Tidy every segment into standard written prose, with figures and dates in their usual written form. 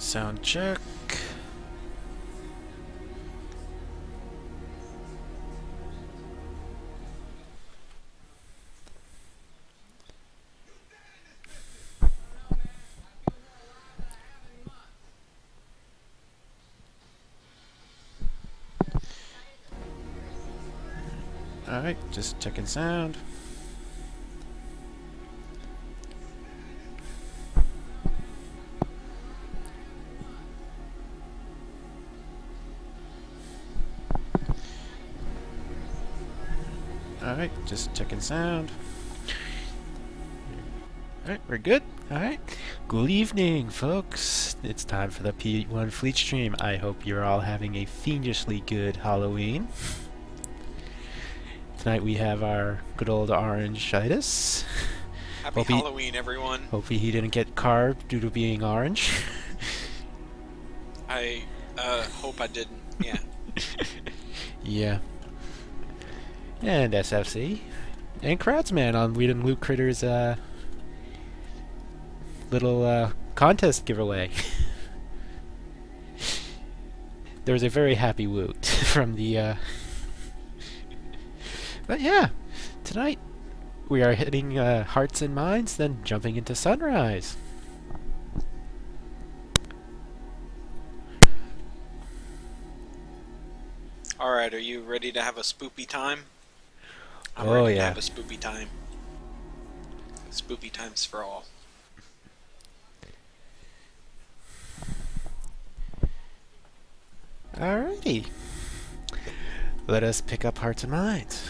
Sound check. Alright, just checking sound. Alright, just checking sound. Alright, we're good. Alright. Good evening, folks. It's time for the P1 Fleet Stream. I hope you're all having a fiendishly good Halloween. Tonight we have our good old orange-itis. Happy Halloween, everyone. Hopefully he didn't get carved due to being orange. I hope I didn't, yeah. Yeah. And SFC. And Kratzman on Weed and Loot Critters' little contest giveaway. There was a very happy woot from the But yeah, tonight we are hitting Hearts and Minds, then jumping into Sunrise. Alright, are you ready to have a spoopy time? I'm Oh, ready yeah. to have a spoopy time. Spoopy times for all. Alrighty. Let us pick up Hearts and Minds.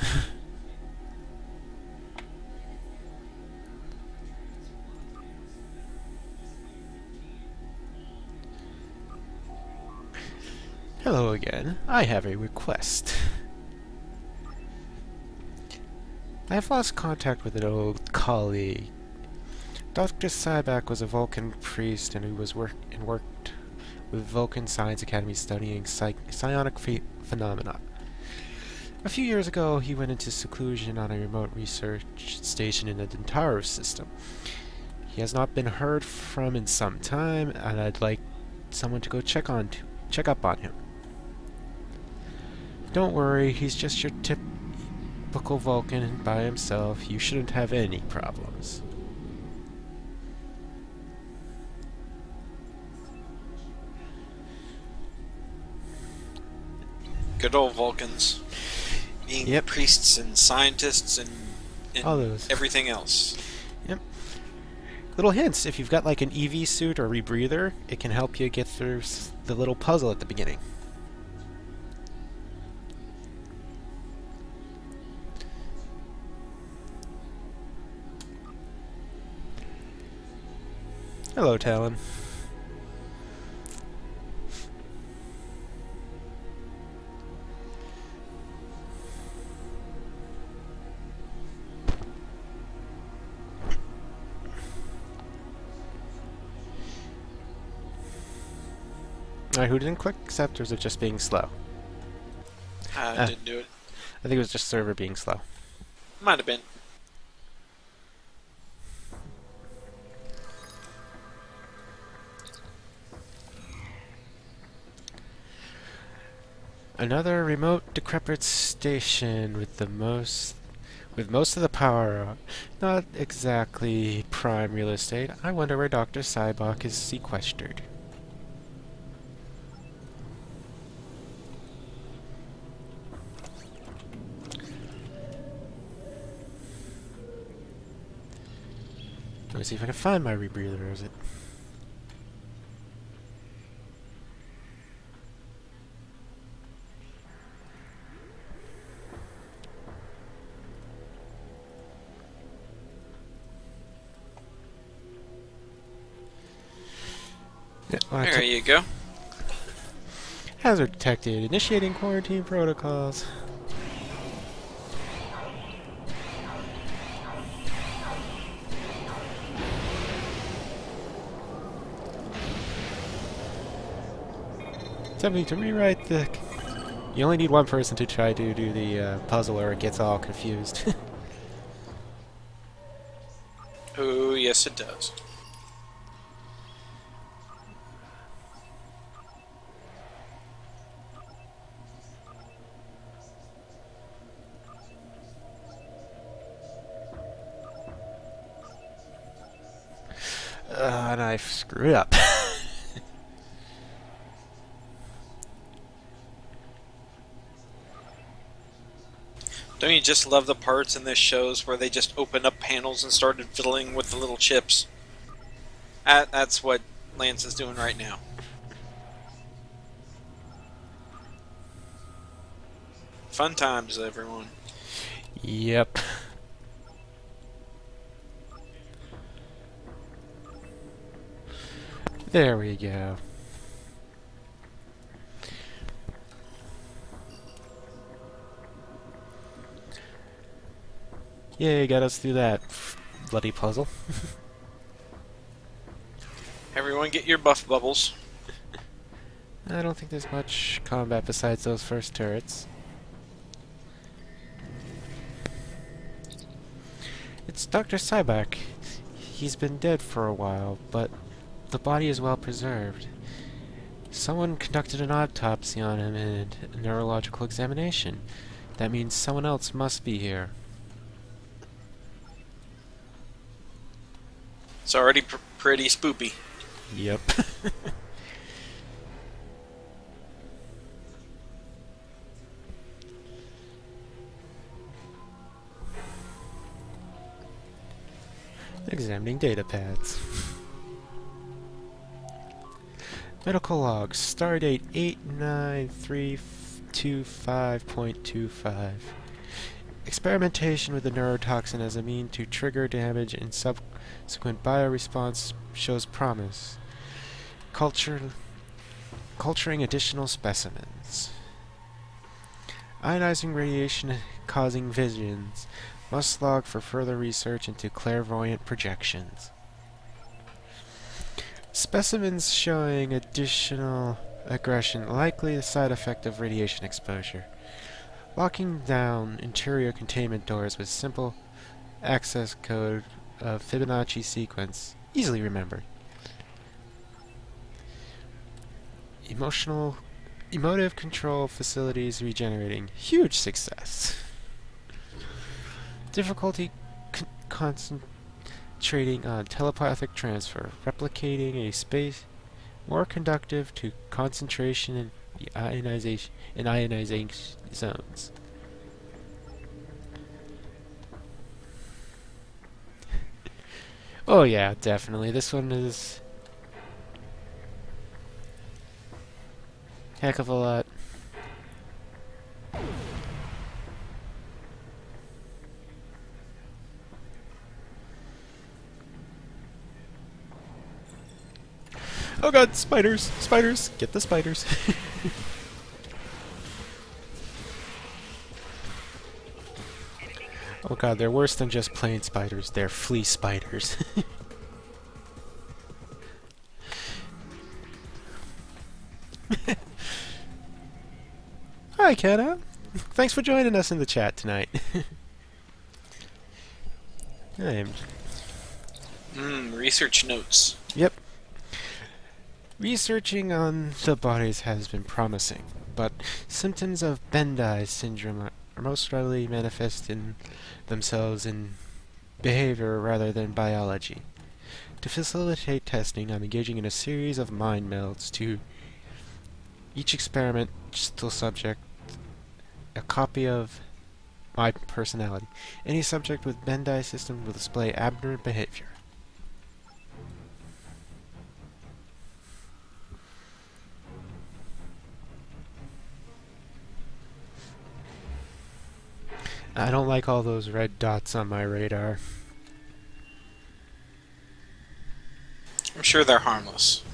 Hello again. I have a request. I have lost contact with an old colleague. Dr. Sybok was a Vulcan priest and he was worked with Vulcan Science Academy studying psionic phenomena. A few years ago, he went into seclusion on a remote research station in the Dentaru system. He has not been heard from in some time, and I'd like someone to go check up on him. Don't worry, he's just your typical Vulcan by himself. You shouldn't have any problems. Good old Vulcans. Being priests and scientists and all those. Everything else. Yep. Little hints, if you've got like an EV suit or rebreather, it can help you get through the little puzzle at the beginning. Hello, Talon. Alright, who didn't click accept, or is it just being slow? Didn't do it. I think it was just server being slow. Might have been. Another remote, decrepit station with most of the power. Not exactly prime real estate. I wonder where Dr. Sybok is sequestered. Let me see if I can find my rebreather, is it? There you go. Hazard detected. Initiating quarantine protocols. Attempting to rewrite the... You only need one person to try to do the puzzle or it gets all confused. Oh, yes it does. And I screwed up. Don't you just love the parts in this shows where they just opened up panels and started fiddling with the little chips? That's what Lance is doing right now. Fun times, everyone. Yep. There we go. Yay, got us through that bloody puzzle. Everyone get your buff bubbles. I don't think there's much combat besides those first turrets. It's Dr. Sybok. He's been dead for a while, but the body is well preserved. Someone conducted an autopsy on him and a neurological examination. That means someone else must be here. It's already pretty spoopy. Yep. Examining data pads. Medical logs. Stardate 89325.25. Experimentation with the neurotoxin as a mean to trigger damage in subsequent bioresponse shows promise. Culturing additional specimens. Ionizing radiation causing visions. Must log for further research into clairvoyant projections. Specimens showing additional aggression, likely a side effect of radiation exposure. Locking down interior containment doors with simple access code of Fibonacci sequence, easily remembered. Emotive control facilities regenerating, huge success. Difficulty concentrating on telepathic transfer, replicating a space more conductive to concentration in the ionizing zones. Oh yeah, definitely. This one is heck of a lot. Oh god, spiders! Spiders! Get the spiders! Oh god, they're worse than just plain spiders. They're flea spiders. Hi, Kenna! Thanks for joining us in the chat tonight. Research notes. Yep. Researching on the bodies has been promising, but symptoms of Bendai syndrome are most readily manifest in themselves in behavior rather than biology. To facilitate testing, I'm engaging in a series of mind melds to each experiment still subject a copy of my personality. Any subject with Bendai system will display aberrant behavior. I don't like all those red dots on my radar. I'm sure they're harmless.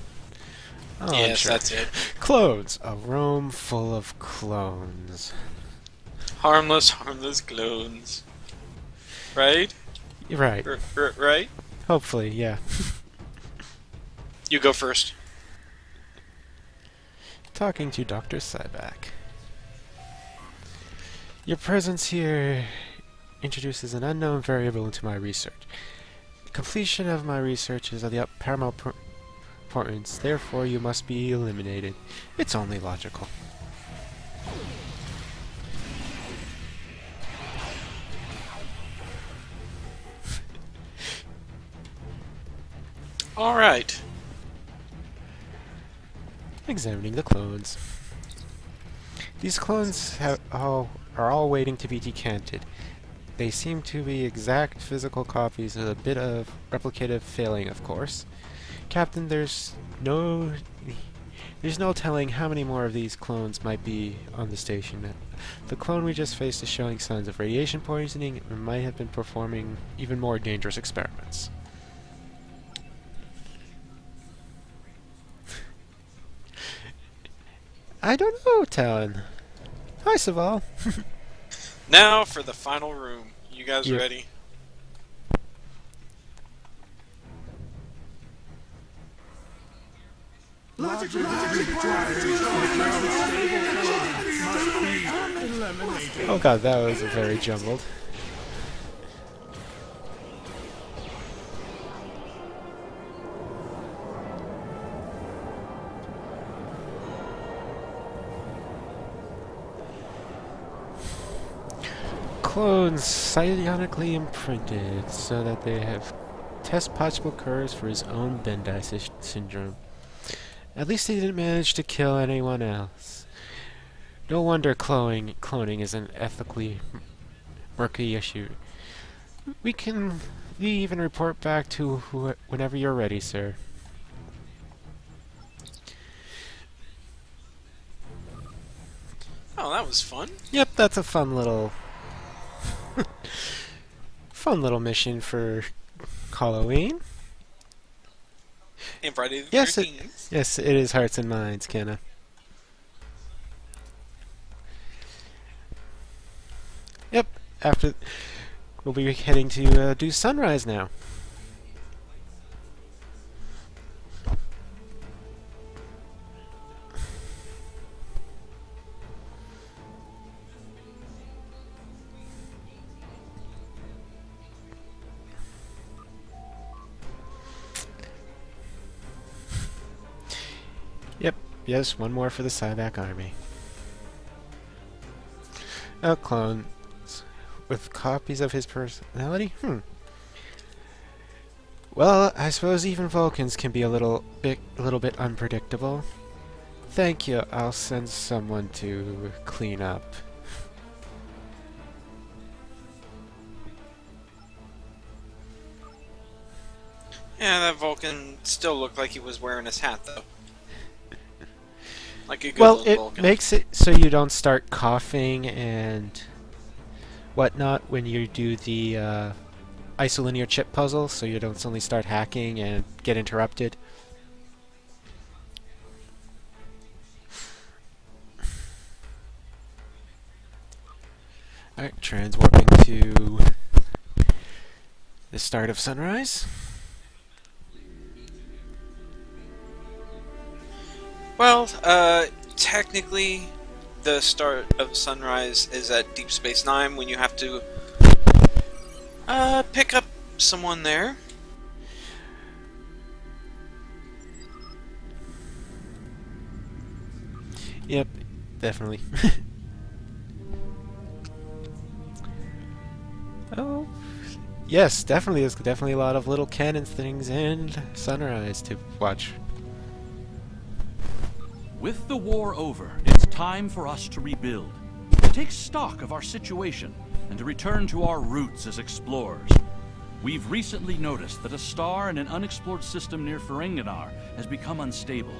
Oh, yes, sure. that's it. Clones. A room full of clones. Harmless clones. Right? Right. Right? Hopefully, yeah. You go first. Talking to Dr. Sybok. Your presence here introduces an unknown variable into my research. Completion of my research is of the paramount importance, therefore you must be eliminated. It's only logical. Alright. Examining the clones. These clones are all waiting to be decanted. They seem to be exact physical copies with a bit of replicative failing, of course. Captain, there's no telling how many more of these clones might be on the station. The clone we just faced is showing signs of radiation poisoning and might have been performing even more dangerous experiments. I don't know, Talon. Hi, Saval. Now for the final room. You guys Yep. ready? Oh god, that was very jumbled. Clones psionically imprinted so that they have test possible cures for his own Bendai syndrome. At least he didn't manage to kill anyone else. No wonder cloning is an ethically murky issue. We even report back to whenever you're ready, sir. Oh, that was fun. Yep, that's a fun little mission for Halloween. And Friday the Yes, 13th. yes, it is Hearts and Minds, Kenna. Yep, after we'll be heading to do sunrise now. Yep, yes, one more for the Sybok army. A clone with copies of his personality? Well, I suppose even Vulcans can be a little bit unpredictable. Thank you, I'll send someone to clean up. Yeah, that Vulcan still looked like he was wearing his hat, though. Like a good Well, little it Vulcan. makes it so you don't start coughing and whatnot when you do the isolinear chip puzzle, so you don't suddenly start hacking and get interrupted. Alright, transwarping to the start of sunrise. Well, technically, the start of sunrise is at Deep Space Nine when you have to pick up someone there. Yep, definitely. Oh, yes, definitely. There's definitely a lot of little canon things in sunrise to watch. With the war over, it's time for us to rebuild, to take stock of our situation, and to return to our roots as explorers. We've recently noticed that a star in an unexplored system near Ferenginar has become unstable.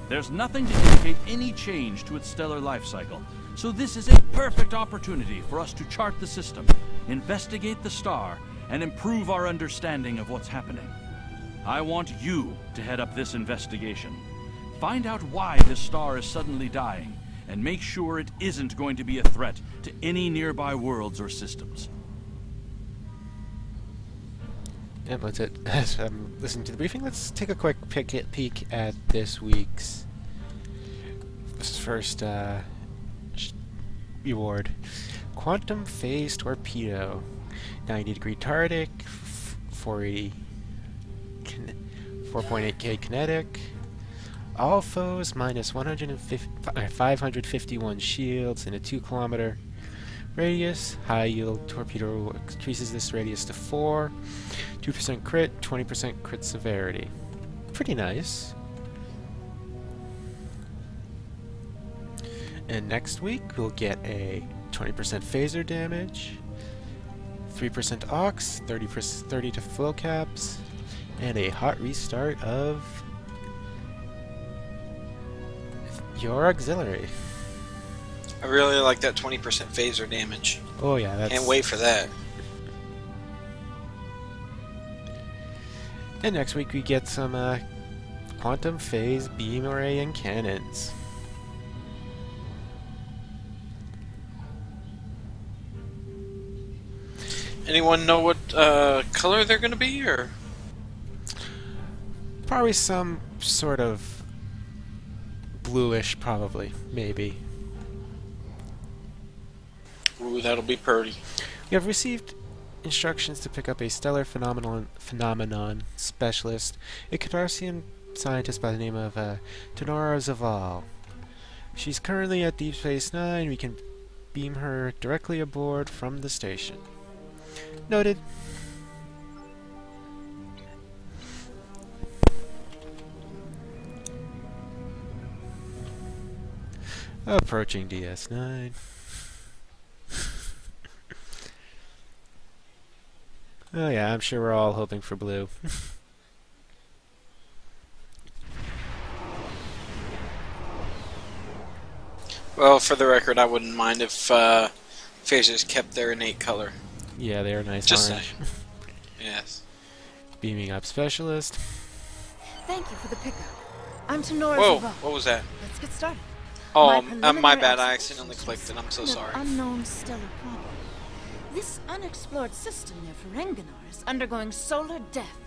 There's nothing to indicate any change to its stellar life cycle, so this is a perfect opportunity for us to chart the system, investigate the star, and improve our understanding of what's happening. I want you to head up this investigation. Find out why this star is suddenly dying, and make sure it isn't going to be a threat to any nearby worlds or systems. Yep, that's it. As I'm listening to the briefing, let's take a quick peek at this week's first reward. Quantum Phase Torpedo. 90-degree Tardic, 4.8k kinetic. All foes minus 551 shields in a 2-kilometer radius. High yield torpedo increases this radius to 4. 2% crit, 20% crit severity. pretty nice. And next week we'll get a 20% phaser damage, 3% ox, 30 to flow caps, and a hot restart of your auxiliary. I really like that 20% phaser damage. Oh yeah, that's... Can't wait for that. And next week we get some quantum phase beam array and cannons. Anyone know what color they're going to be, or? Probably some sort of bluish, probably, maybe. Ooh, that'll be pretty. We have received instructions to pick up a stellar phenomenon specialist, a Cardassian scientist by the name of Tenora Zaval. She's currently at Deep Space Nine. We can beam her directly aboard from the station. Noted. Approaching DS9. Oh yeah, I'm sure we're all hoping for blue. Well, for the record, I wouldn't mind if phasers kept their innate color. Yeah, they're nice Just orange. saying. Yes. Beaming up specialist. Thank you for the pickup. I'm Tenora Whoa, Sybok. what was that? Let's get started. Oh, my preliminary bad. I observations accidentally clicked it. I'm so of sorry. Unknown stellar problem. This unexplored system near Ferenginar is undergoing solar death.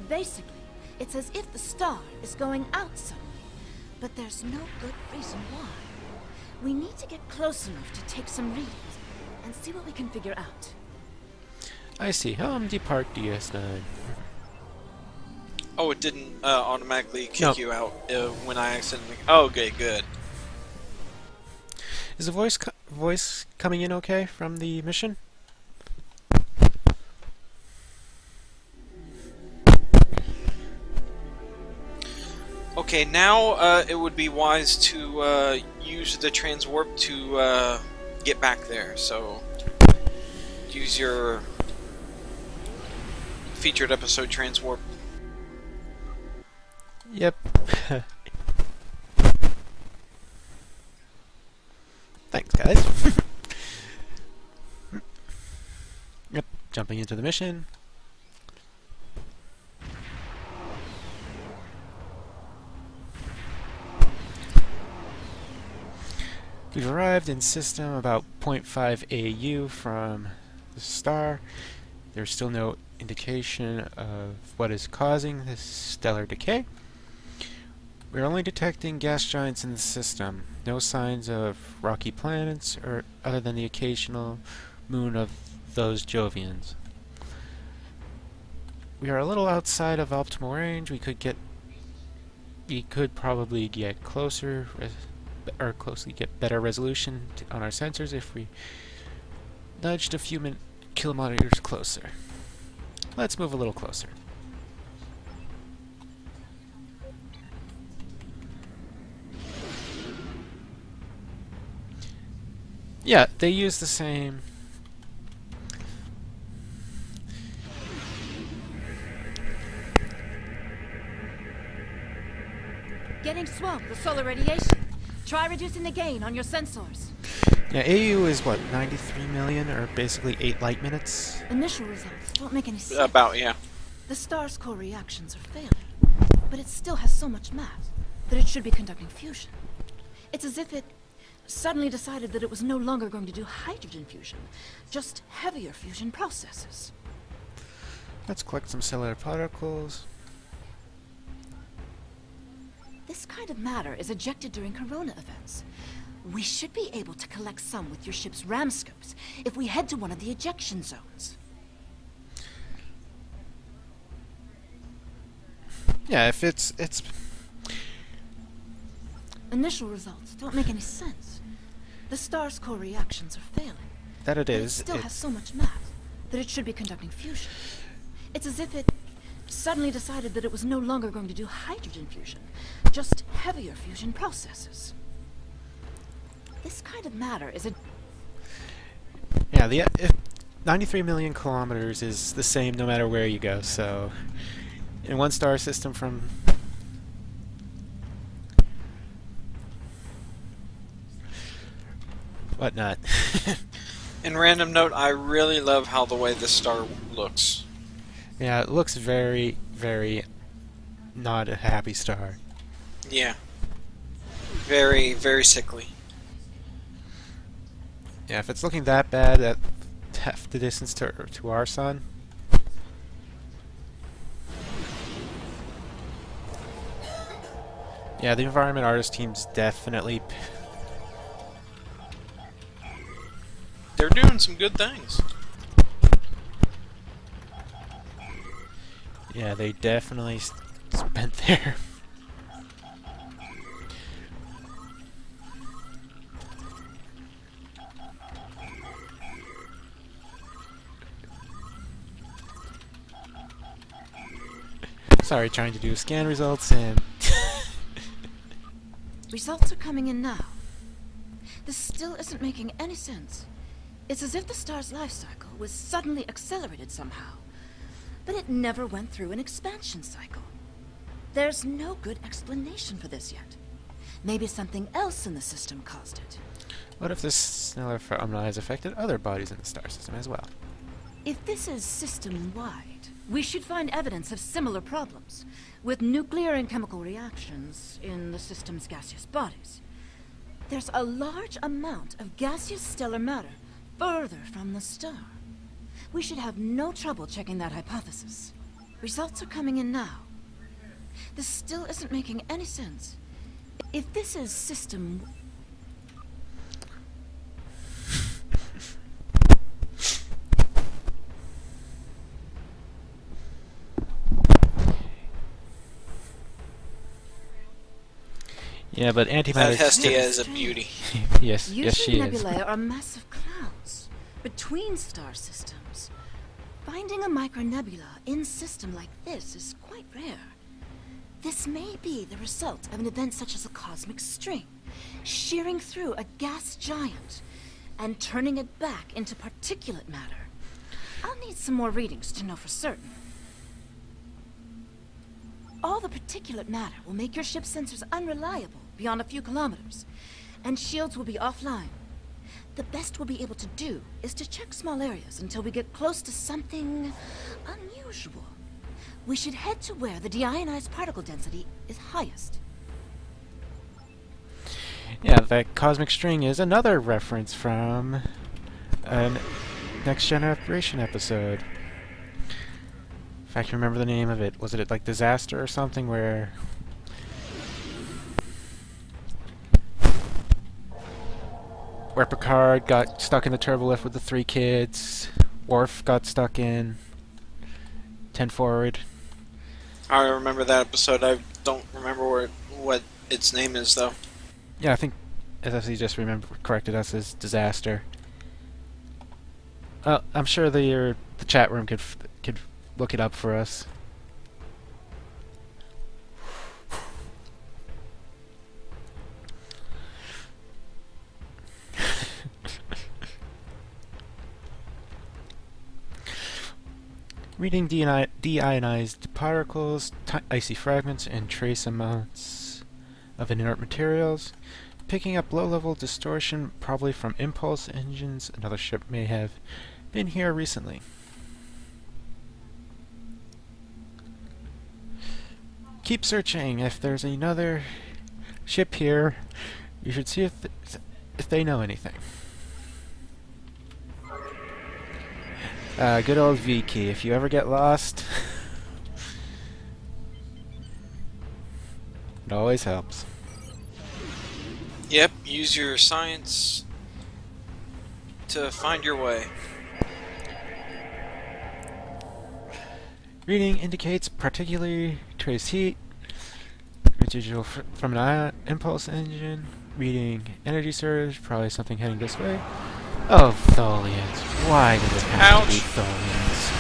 Basically, it's as if the star is going out suddenly, but there's no good reason why. We need to get close enough to take some readings and see what we can figure out. I see. Depart DS9. Oh, it didn't automatically kick Nope. you out when I accidentally... Oh, okay, good. Is the voice coming in okay from the mission? Okay, now it would be wise to use the Transwarp to get back there. So, use your featured episode Transwarp. Yep. Thanks, guys. Yep, jumping into the mission. We've arrived in system about 0.5 AU from the star. There's still no indication of what is causing this stellar decay. We're only detecting gas giants in the system. No signs of rocky planets or other than the occasional moon of those Jovians. We are a little outside of optimal range. We could probably get closer get better resolution on our sensors if we nudged a few kilometers closer. Let's move a little closer. Yeah, they use the same. Getting swamped with solar radiation. Try reducing the gain on your sensors. Yeah, AU is what, 93 million, or basically 8 light minutes? Initial results don't make any sense. About, yeah. The star's core reactions are failing, but it still has so much mass that it should be conducting fusion. It's as if it suddenly decided that it was no longer going to do hydrogen fusion, just heavier fusion processes. Let's collect some cellular particles. This kind of matter is ejected during corona events. We should be able to collect some with your ship's ram scopes if we head to one of the ejection zones. Yeah, if it's Initial results don't make any sense. The star's core reactions are failing. that it But it is. still has so much mass that it should be conducting fusion. It's as if it suddenly decided that it was no longer going to do hydrogen fusion, just heavier fusion processes. This kind of matter is a... Yeah, if 93 million kilometers is the same no matter where you go, so in one star system from whatnot. In random note, I really love how the way this star looks. Yeah, it looks very, very not a happy star. Yeah. Very, very sickly. Yeah, if it's looking that bad at half the distance to our sun. Yeah, the environment artist team's definitely... They're doing some good things. Yeah, they definitely spent their... Sorry, trying to do scan results and... Results are coming in now. This still isn't making any sense. It's as if the star's life cycle was suddenly accelerated somehow, but it never went through an expansion cycle. There's no good explanation for this yet. Maybe something else in the system caused it. What if this similar phenomena has affected other bodies in the star system as well? If this is system-wide, we should find evidence of similar problems, with nuclear and chemical reactions in the system's gaseous bodies. There's a large amount of gaseous stellar matter further from the star. We should have no trouble checking that hypothesis. Results are coming in now. This still isn't making any sense. If this is system... Yeah, but antimatter... That Hestia is a beauty. Yes, yes she is. nebulae are massive clouds between star systems. Finding a micronebula in system like this is quite rare. This may be the result of an event such as a cosmic string, shearing through a gas giant and turning it back into particulate matter. I'll need some more readings to know for certain. All the particulate matter will make your ship's sensors unreliable beyond a few kilometers, and shields will be offline. The best we'll be able to do is to check small areas until we get close to something unusual. We should head to where the deionized particle density is highest. Yeah, that cosmic string is another reference from a Next Generation episode. If I can remember the name of it. Was it like Disaster or something where... where Picard got stuck in the turbolift with the 3 kids. Worf got stuck in 10 forward. I remember that episode. I don't remember what its name is, though. Yeah, I think SFC just corrected us as Disaster. I'm sure the chat room could look it up for us. Reading deionized particles, icy fragments, and trace amounts of inert materials. Picking up low-level distortion, probably from impulse engines. Another ship may have been here recently. Keep searching. If there's another ship here, you should see if they know anything. Good old V key. If you ever get lost, it always helps. Yep, use your science to find your way. Reading indicates particularly trace heat, residual from an impulse engine. Reading energy surge, probably something heading this way. Oh, Tholians. Why did it have to be Tholians?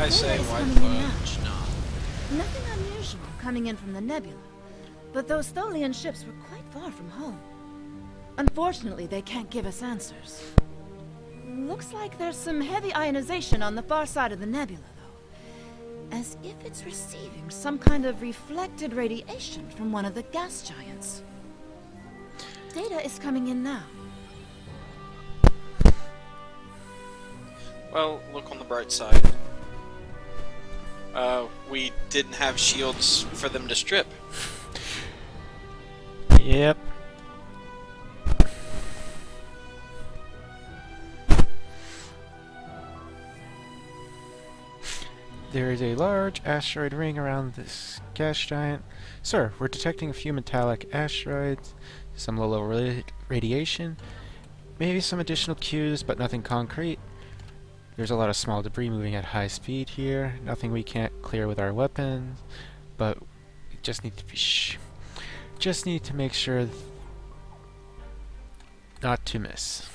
I Data say is why coming in now. fudge not? Nothing unusual coming in from the nebula. But those Tholian ships were quite far from home. Unfortunately, they can't give us answers. Looks like there's some heavy ionization on the far side of the nebula, though. As if it's receiving some kind of reflected radiation from one of the gas giants. Data is coming in now. Well, look on the bright side. We didn't have shields for them to strip. Yep. There is a large asteroid ring around this gas giant. Sir, we're detecting a few metallic asteroids, some low-level radiation, maybe some additional cues, but nothing concrete. There's a lot of small debris moving at high speed here, nothing we can't clear with our weapons, but we just need to be just need to make sure not to miss.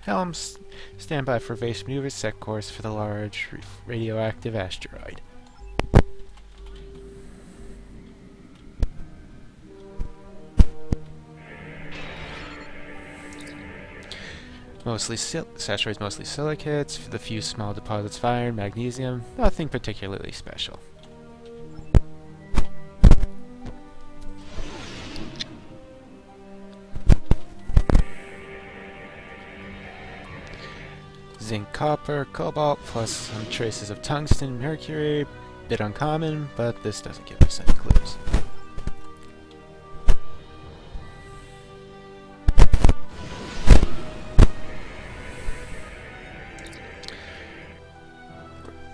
Helms, stand by for base maneuvers, set course for the large radioactive asteroid. This asteroid's mostly silicates, with a few small deposits of iron, magnesium, nothing particularly special. Zinc, copper, cobalt, plus some traces of tungsten, mercury, bit uncommon, but this doesn't give us any clues.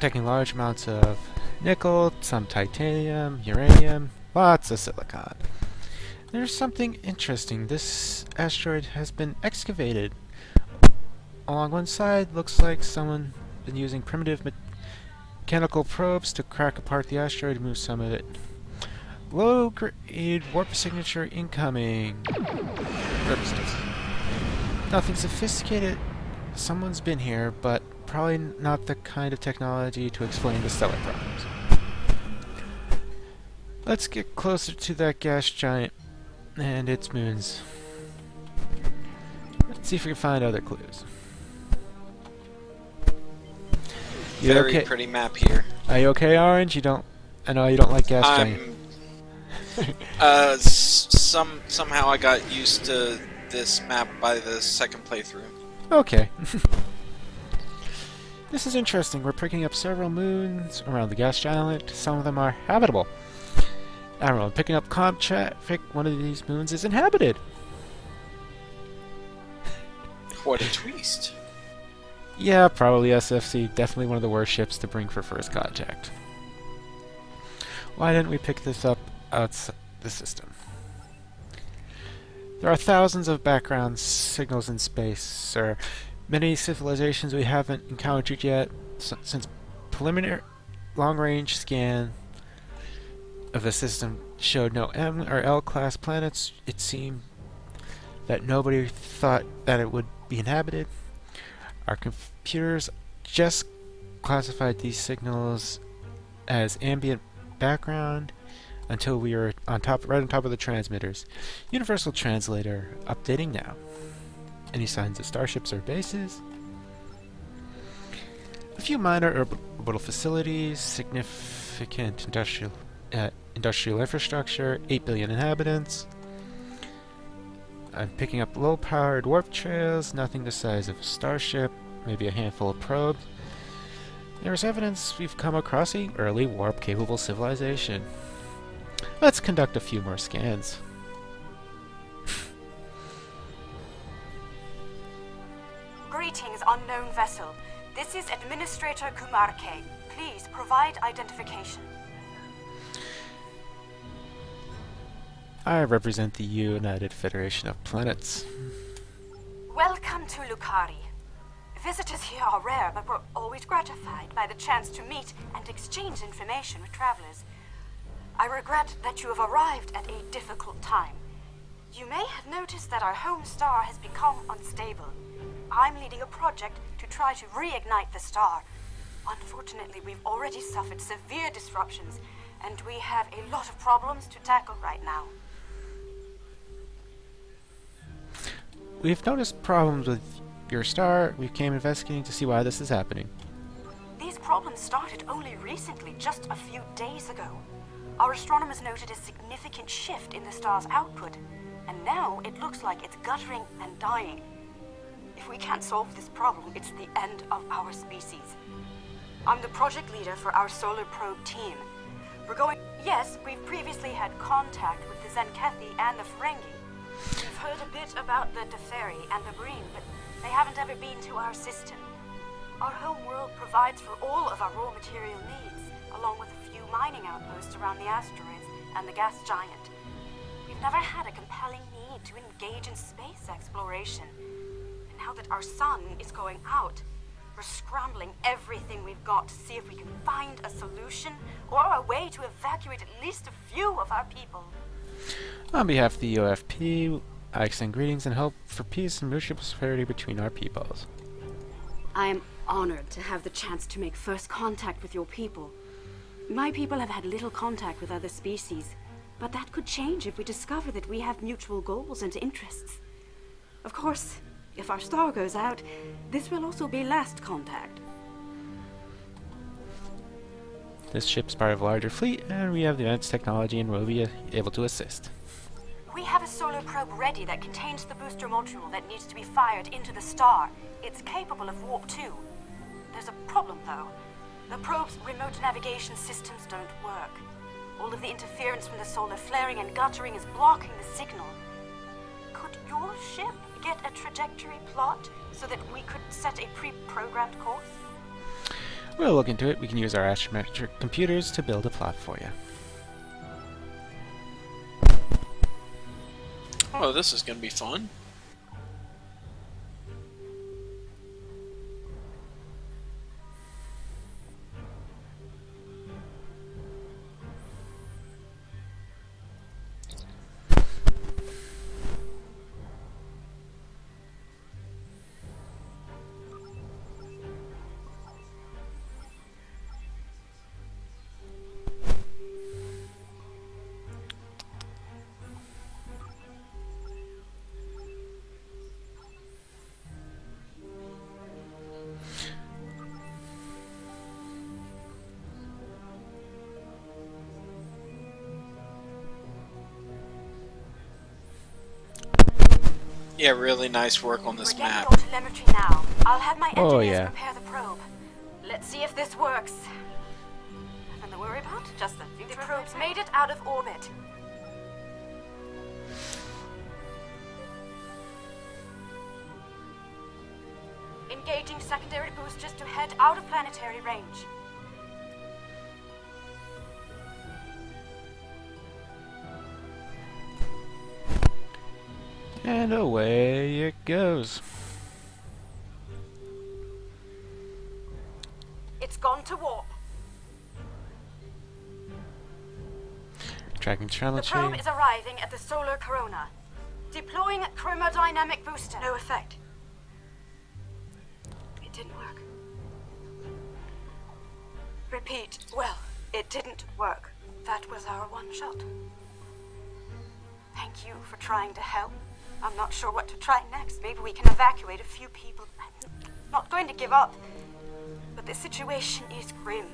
Taking large amounts of nickel, some titanium, uranium, lots of silicon. There's something interesting. This asteroid has been excavated. Along one side, looks like someone been using primitive mechanical probes to crack apart the asteroid and move some of it. Low-grade warp signature incoming. Nothing sophisticated. Someone's been here, but probably not the kind of technology to explain the stellar problems. Let's get closer to that gas giant and its moons. Let's see if we can find other clues. You Very okay? pretty map here. Are you okay, Orange? You don't. I know you don't like gas giant. Somehow I got used to this map by the second playthrough. Okay. This is interesting. We're picking up several moons around the gas giant. Some of them are habitable. Admiral, I'm picking up comp traffic. One of these moons is inhabited. What a twist. Yeah, probably SFC. Definitely one of the worst ships to bring for first contact. Why didn't we pick this up outside the system? There are thousands of background signals in space, sir. Many civilizations we haven't encountered yet. Since preliminary long-range scan of the system showed no M or L class planets, it seemed that nobody thought that it would be inhabited. Our computers just classified these signals as ambient background until we were right on top of the transmitters. Universal Translator updating now. Any signs of starships or bases? A few minor orbital facilities, significant industrial infrastructure, 8 billion inhabitants. I'm picking up low-powered warp trails, nothing the size of a starship, maybe a handful of probes. There is evidence we've come across an early warp-capable civilization. Let's conduct a few more scans. Greetings, unknown vessel. This is Administrator Kumar K. Please provide identification. I represent the United Federation of Planets. Welcome to Lukari. Visitors here are rare, but we're always gratified by the chance to meet and exchange information with travelers. I regret that you have arrived at a difficult time. You may have noticed that our home star has become unstable. I'm leading a project to try to reignite the star. Unfortunately, we've already suffered severe disruptions, and we have a lot of problems to tackle right now. We've noticed problems with your star. We came investigating to see why this is happening. These problems started only recently, just a few days ago. Our astronomers noted a significant shift in the star's output, and now it looks like it's guttering and dying. If we can't solve this problem, it's the end of our species. I'm the project leader for our solar probe team. Yes, we've previously had contact with the Zenkethi and the Ferengi. We've heard a bit about the Teferi and the Breen, but they haven't ever been to our system. Our home world provides for all of our raw material needs, along with a few mining outposts around the asteroids and the gas giant. We've never had a compelling need to engage in space exploration. And now that our sun is going out, we're scrambling everything we've got to see if we can find a solution or a way to evacuate at least a few of our people. On behalf of the OFP, I extend greetings and hope for peace and mutual prosperity between our peoples. I am honored to have the chance to make first contact with your people. My people have had little contact with other species, but that could change if we discover that we have mutual goals and interests. Of course, if our star goes out, this will also be last contact. This ship's part of a larger fleet, and we have the advanced technology and will be able to assist. We have a solar probe ready that contains the booster module that needs to be fired into the star. It's capable of warp 2. There's a problem, though. The probe's remote navigation systems don't work. All of the interference from the solar flaring and guttering is blocking the signal. Could your ship get a trajectory plot so that we could set a pre-programmed course? We'll look into it. We can use our astrometric computers to build a plot for you. Oh, this is going to be fun. Yeah, really nice work on this map. We're getting your telemetry now. I'll have my Oh, engineers yeah. prepare the probe. Let's see if this works. Nothing to worry about, just the future. The probe's made it out of orbit. Engaging secondary boosters to head out of planetary range. And away it goes. It's gone to warp. Tracking The telemetry. probe is arriving at the solar corona. Deploying chromodynamic booster. No effect. It didn't work. Repeat. Well, it didn't work. That was our one shot. Thank you for trying to help. I'm not sure what to try next. Maybe we can evacuate a few people. I'm not going to give up. But the situation is grim.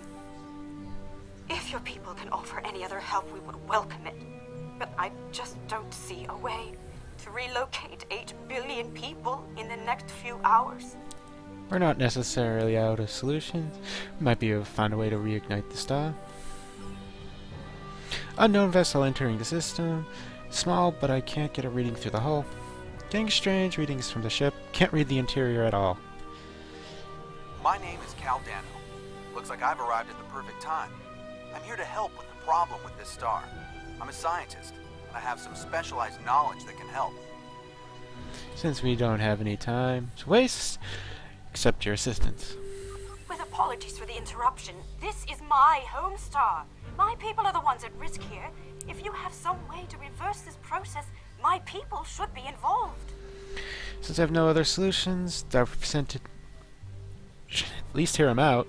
If your people can offer any other help, we would welcome it. But I just don't see a way to relocate 8 billion people in the next few hours. We're not necessarily out of solutions. We might be able to find a way to reignite the star. Unknown vessel entering the system. Small, but I can't get a reading through the hull. Getting strange readings from the ship. Can't read the interior at all. My name is Danna. Looks like I've arrived at the perfect time. I'm here to help with the problem with this star. I'm a scientist, and I have some specialized knowledge that can help. Since we don't have any time to waste, accept your assistance. With apologies for the interruption, this is my home star. My people are the ones at risk here. If you have some way to reverse this process, my people should be involved. Since I have no other solutions, I've presented. At least hear him out.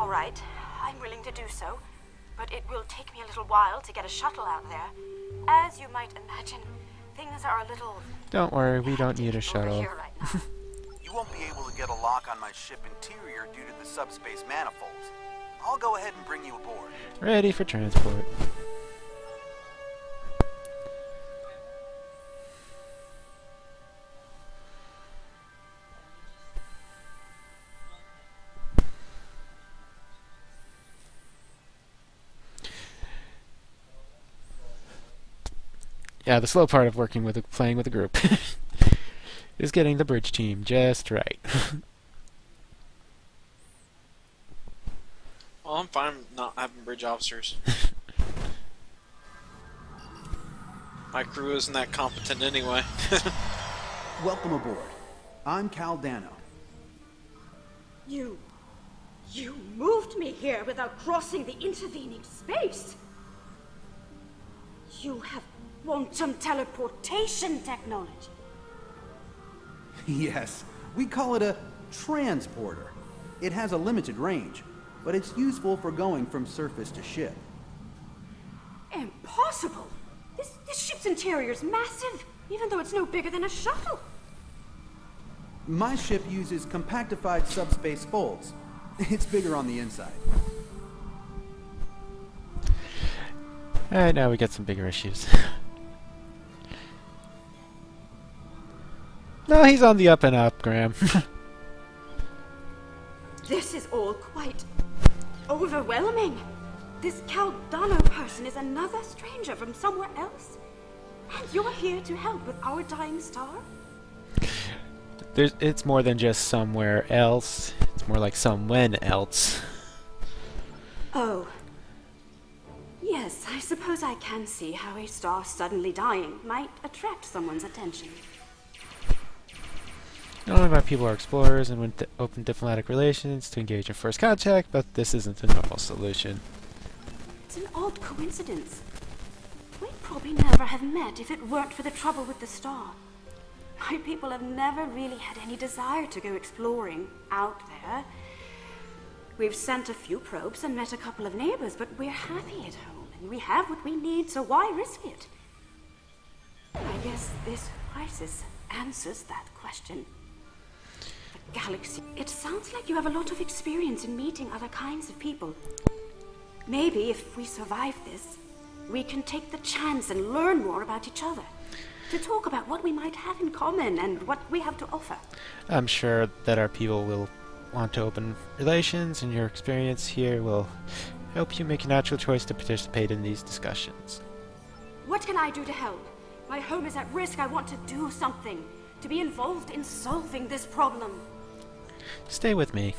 All right, I'm willing to do so, but it will take me a little while to get a shuttle out there. As you might imagine, things are a little... Don't worry, we don't need a over shuttle. here right now. You won't be able to get a lock on my ship interior due to the subspace manifolds. I'll go ahead and bring you aboard. Ready for transport. Yeah, the slow part of playing with a group is getting the bridge team just right. Well, I'm fine not having bridge officers. My crew isn't that competent anyway. Welcome aboard. I'm Cal Danna. You moved me here without crossing the intervening space. You have quantum teleportation technology. Yes, we call it a transporter. It has a limited range, but it's useful for going from surface to ship. Impossible! This ship's interior is massive, even though it's no bigger than a shuttle. My ship uses compactified subspace folds. It's bigger on the inside. Alright, now we get some bigger issues. No, he's on the up and up, Graham. This is all quite overwhelming. This Caldano person is another stranger from somewhere else. And you're here to help with our dying star? It's more than just somewhere else. It's more like somewhen else. Oh. Yes, I suppose I can see how a star suddenly dying might attract someone's attention. Not only about people are explorers and would open diplomatic relations to engage in first contact, but this isn't a normal solution. It's an odd coincidence. We'd probably never have met if it weren't for the trouble with the star. My people have never really had any desire to go exploring out there. We've sent a few probes and met a couple of neighbors, but we're happy at home, and we have what we need, so why risk it? I guess this crisis answers that question. The galaxy. It sounds like you have a lot of experience in meeting other kinds of people. Maybe if we survive this, we can take the chance and learn more about each other. To talk about what we might have in common and what we have to offer. I'm sure that our people will want to open relations, and your experience here will help you make a natural choice to participate in these discussions. What can I do to help? My home is at risk. I want to do something. To be involved in solving this problem. Stay with me.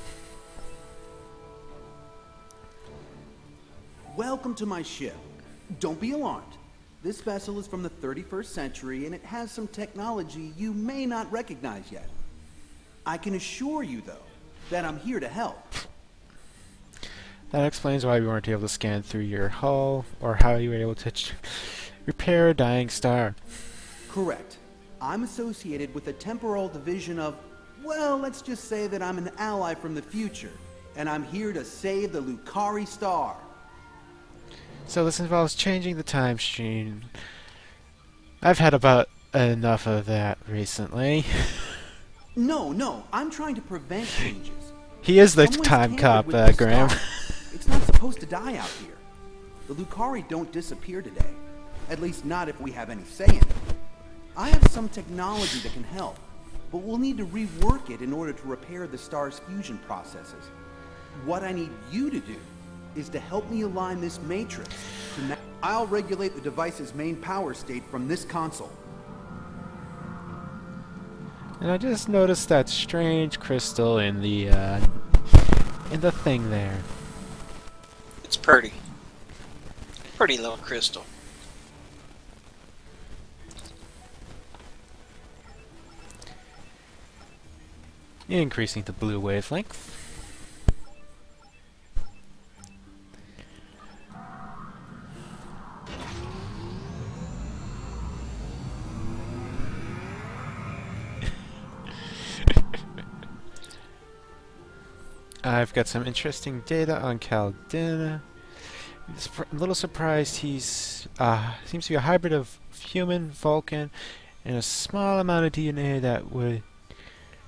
Welcome to my ship. Don't be alarmed. This vessel is from the 31st century, and it has some technology you may not recognize yet. I can assure you, though, that I'm here to help. That explains why we weren't able to scan through your hull, or how you were able to repair a dying star. Correct. I'm associated with the temporal division of, well, let's just say that I'm an ally from the future, and I'm here to save the Lucari star. So this involves changing the time stream. I've had about enough of that recently. No, I'm trying to prevent changes. He is the Someone's time tampered cop, with the Graham. star. It's not supposed to die out here. The Lucari don't disappear today. At least not if we have any say in it. I have some technology that can help, but we'll need to rework it in order to repair the star's fusion processes. What I need you to do is to help me align this matrix to I'll regulate the device's main power state from this console. And I just noticed that strange crystal in the thing there. It's pretty. Pretty little crystal. Increasing the blue wavelength. I've got some interesting data on Danna. I'm a little surprised he's seems to be a hybrid of human, Vulcan, and a small amount of DNA that would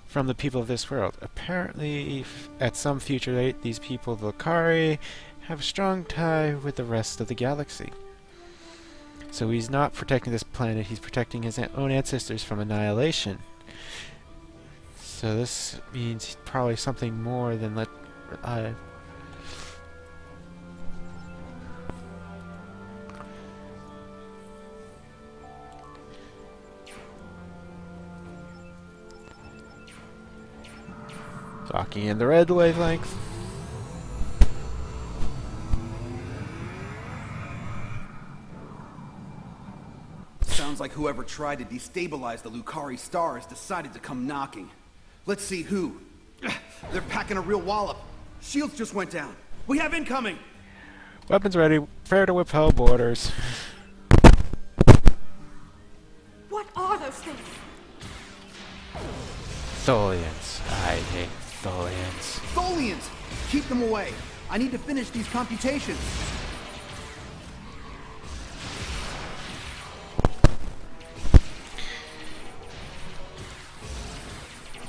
from the people of this world. Apparently, at some future date, these people, the Lucari, have a strong tie with the rest of the galaxy. So he's not protecting this planet, he's protecting his own ancestors from annihilation. So this means he's probably something more than talking in the red wavelength. Sounds like whoever tried to destabilize the Lucari star has decided to come knocking. Let's see who. They're packing a real wallop. Shields just went down. We have incoming! Weapons ready, prepare to repel borders. What are those things? Tholians. I hate Tholians. Tholians! Keep them away. I need to finish these computations.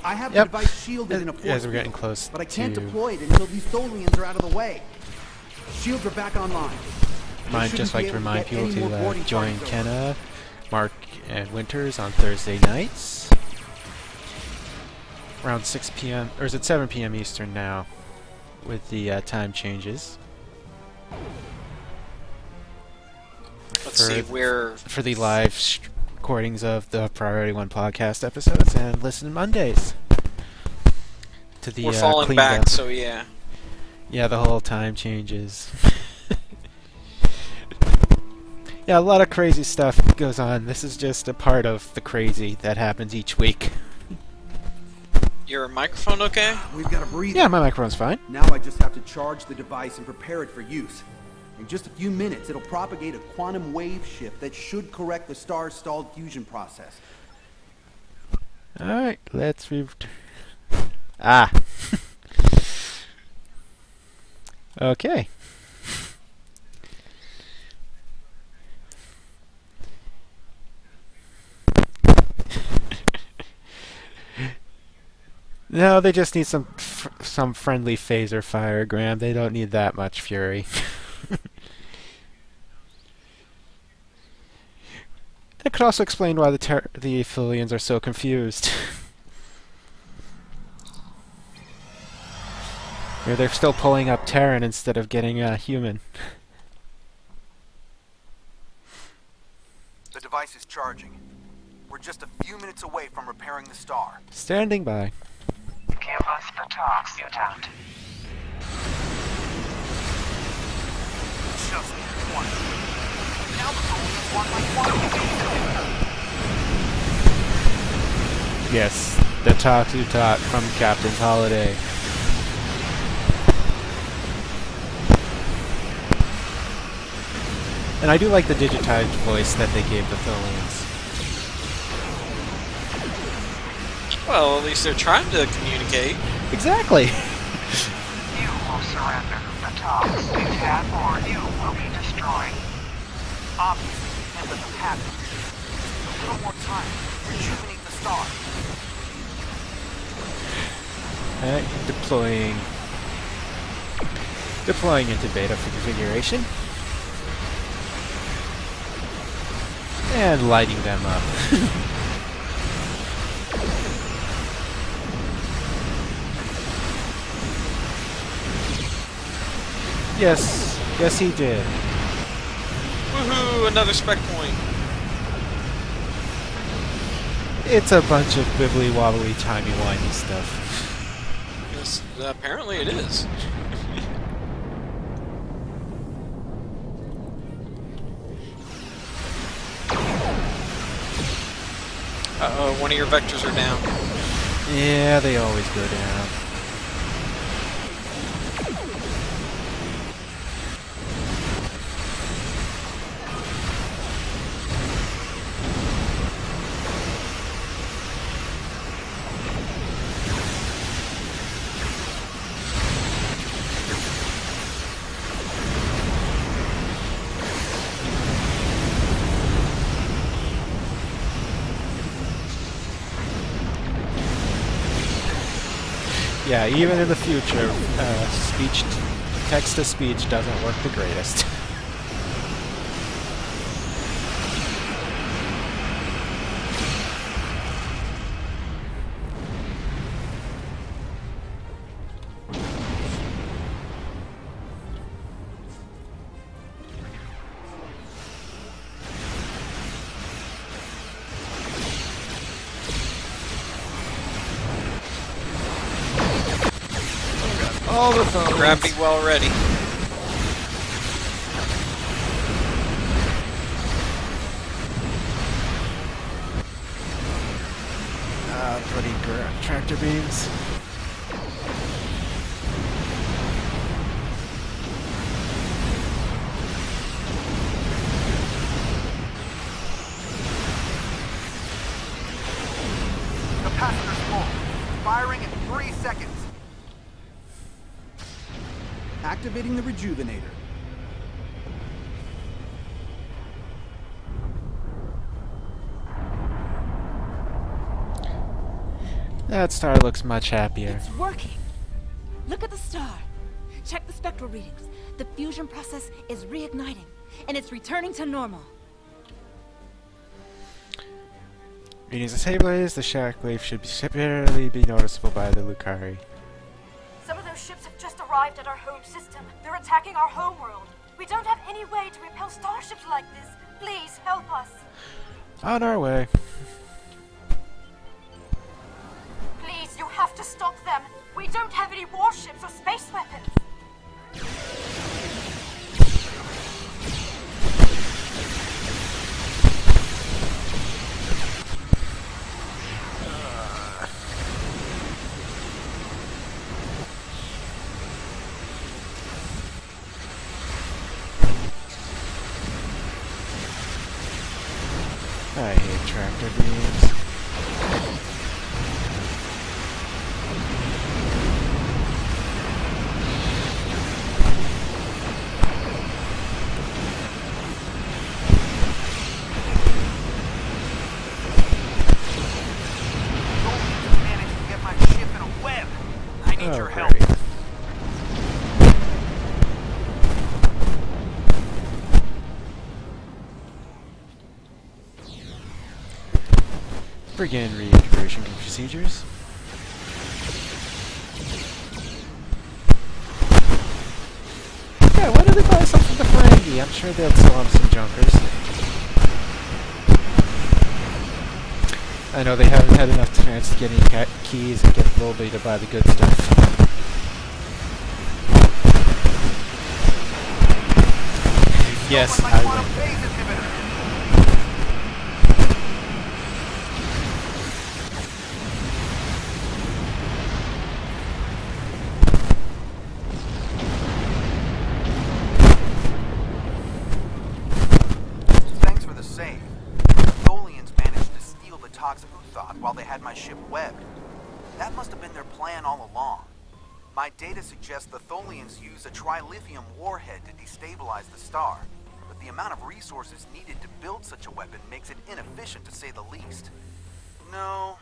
I have the device shielded in a force we're getting close, but I can't deploy it until these Tholians are out of the way. Shields are back online. I'd just like to remind people to join Kenna, Mark, and Winters on Thursday nights. Around 6 p.m. or is it 7 p.m. Eastern now, with the time changes. Let's see where for the live recordings of the Priority 1 podcast episodes, and listen Mondays to the we're falling back. up. So yeah, the whole time changes. Yeah, a lot of crazy stuff goes on. This is just a part of the crazy that happens each week. Your microphone okay? We've got to breathe. Yeah, my microphone's fine. Now I just have to charge the device and prepare it for use. In just a few minutes, it'll propagate a quantum wave shift that should correct the star's stalled fusion process. Alright, let's Ah. Okay. No, they just need some friendly phaser fire, Graham. They don't need that much fury. That could also explain why the Tholians are so confused. They're still pulling up Terran instead of getting a human. The device is charging. We're just a few minutes away from repairing the star. Standing by. Give us the talks, mutant. Just one. Now the Tholians want my quantum. Yes, the talks you taught from Captain's Holiday. And I do like the digitized voice that they gave the Tholians. Well, at least they're trying to communicate. Exactly. You will surrender the talks, Mutant, or you will be destroyed. Obviously, we can't let them have it. A little more time. Rejuvenate the star. Deploying into beta configuration. And lighting them up. Yes, he did. Woohoo! Another spec point. It's a bunch of bibbly wobbly timey wimey stuff. Yes, apparently it is. Uh-oh, one of your vectors are down. Yeah, they always go down. Yeah, even in the future, text-to-speech doesn't work the greatest. All the phones. Grab me well ready. Bloody tractor beams. Capacitor's full. Firing in 3 seconds. Activating the Rejuvenator. That star looks much happier. It's working! Look at the star. Check the spectral readings. The fusion process is reigniting, and it's returning to normal. Readings are stabilized. The shockwave should barely be noticeable by the Lucari. Some of those ships have just arrived at our home system. They're attacking our homeworld. We don't have any way to repel starships like this. Please help us. On our way. Please, you have to stop them. We don't have any warships or space weapons. I hate tractor beams. Managed to get my ship in a web. I need your help. Great. Begin reintegration procedures. Yeah, why don't they buy something from the Ferengi? I'm sure they'll sell them some junkers. I know they haven't had enough chance to get any keys and get Lobby to buy the good stuff. Yes, I will. Thanks for the save. The Tholians managed to steal the Toxbuthot while they had my ship webbed. That must have been their plan all along. My data suggests the Tholians use a trilithium warhead to destabilize the star, but the amount of resources needed to build such a weapon makes it inefficient to say the least. No,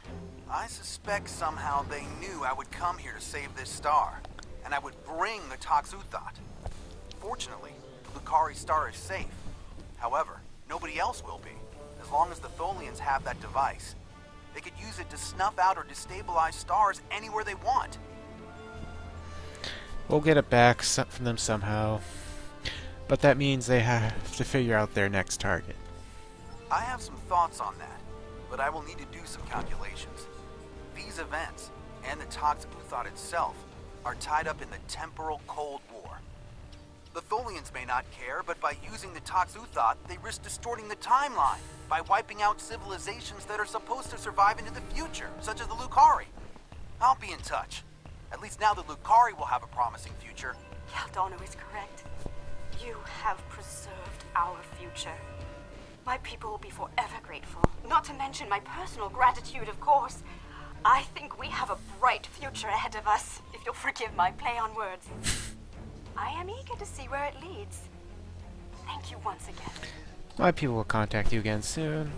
I suspect somehow they knew I would come here to save this star, and I would bring the Toxbuthot. Fortunately, the Lucari star is safe. However, nobody else will be, as long as the Tholians have that device. They could use it to snuff out or destabilize stars anywhere they want. We'll get it back from them somehow. But that means they have to figure out their next target. I have some thoughts on that, but I will need to do some calculations. These events, and the Toxbuthot itself, are tied up in the temporal Cold War. The Tholians may not care, but by using the Toxbuthot, they risk distorting the timeline by wiping out civilizations that are supposed to survive into the future, such as the Lucari. I'll be in touch. At least now the Lucari will have a promising future. Caldano is correct. You have preserved our future. My people will be forever grateful. Not to mention my personal gratitude, of course. I think we have a bright future ahead of us, if you'll forgive my play on words. I am eager to see where it leads. Thank you once again. My people will contact you again soon.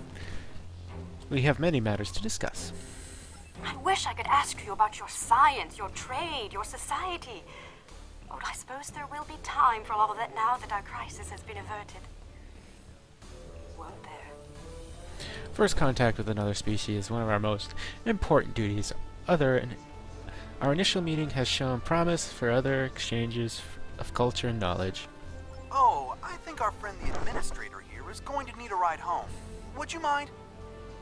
We have many matters to discuss. I wish I could ask you about your science, your trade, your society. But I suppose there will be time for all of that now that our crisis has been averted. Won't there? First contact with another species is one of our most important duties. Our initial meeting has shown promise for other exchanges of culture and knowledge. Oh, I think our friend the administrator here is going to need a ride home. Would you mind?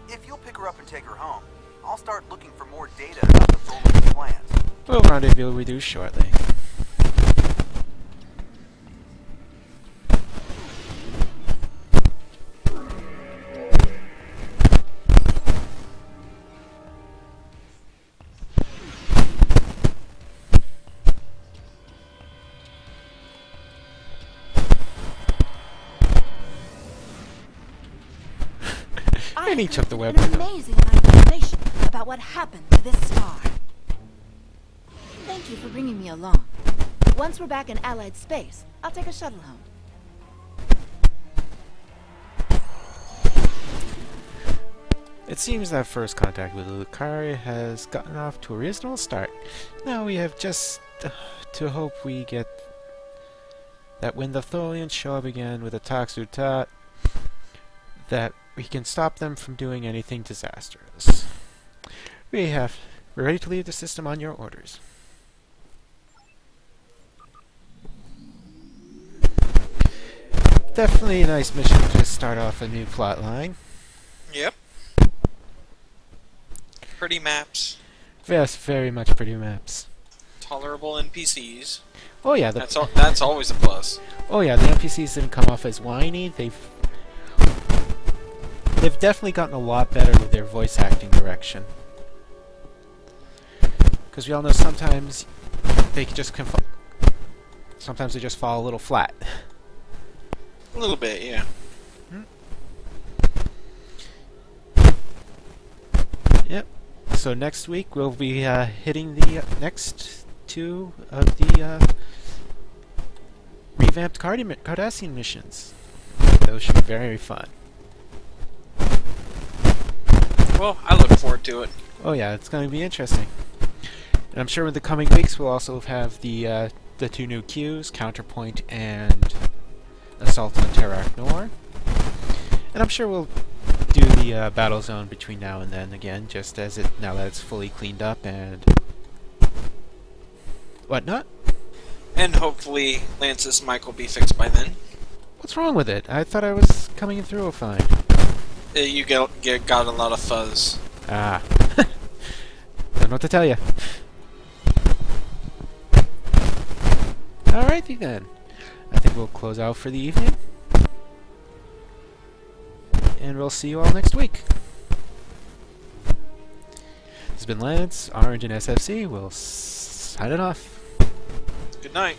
If you'll pick her up and take her home, I'll start looking for more data about the Thor's plans. We'll rendezvous with you shortly. And he took the web. An amazing amount of information about what happened to this star. Thank you for bringing me along. Once we're back in Allied space, I'll take a shuttle home. It seems that first contact with Lucari has gotten off to a reasonable start. Now we have just to hope we get that when the Tholians show up again with a Taxutat, that we can stop them from doing anything disastrous. We're ready to leave the system on your orders. Definitely a nice mission to start off a new plot line. Yep. Pretty maps. Yes, very much pretty maps. Tolerable NPCs. Oh yeah, That's always a plus. Oh yeah, the NPCs didn't come off as whiny. They've definitely gotten a lot better with their voice acting direction. Because we all know sometimes they just sometimes they just fall a little flat. A little bit, yeah. Yep. So next week we'll be hitting the next two of the revamped Cardassian missions. Those should be very fun. Well, I look forward to it. Oh yeah, it's going to be interesting. And I'm sure in the coming weeks we'll also have the two new Qs, Counterpoint and Assault on Terrac Nor. And I'm sure we'll do the battle zone between now and then again, just as now that it's fully cleaned up and whatnot. And hopefully Lance's mic will be fixed by then. What's wrong with it? I thought I was coming through fine. You got a lot of fuzz. Ah. Don't know what to tell you. Alrighty then. I think we'll close out for the evening. And we'll see you all next week. This has been Lance, Orange, and SFC. We'll sign it off. Good night.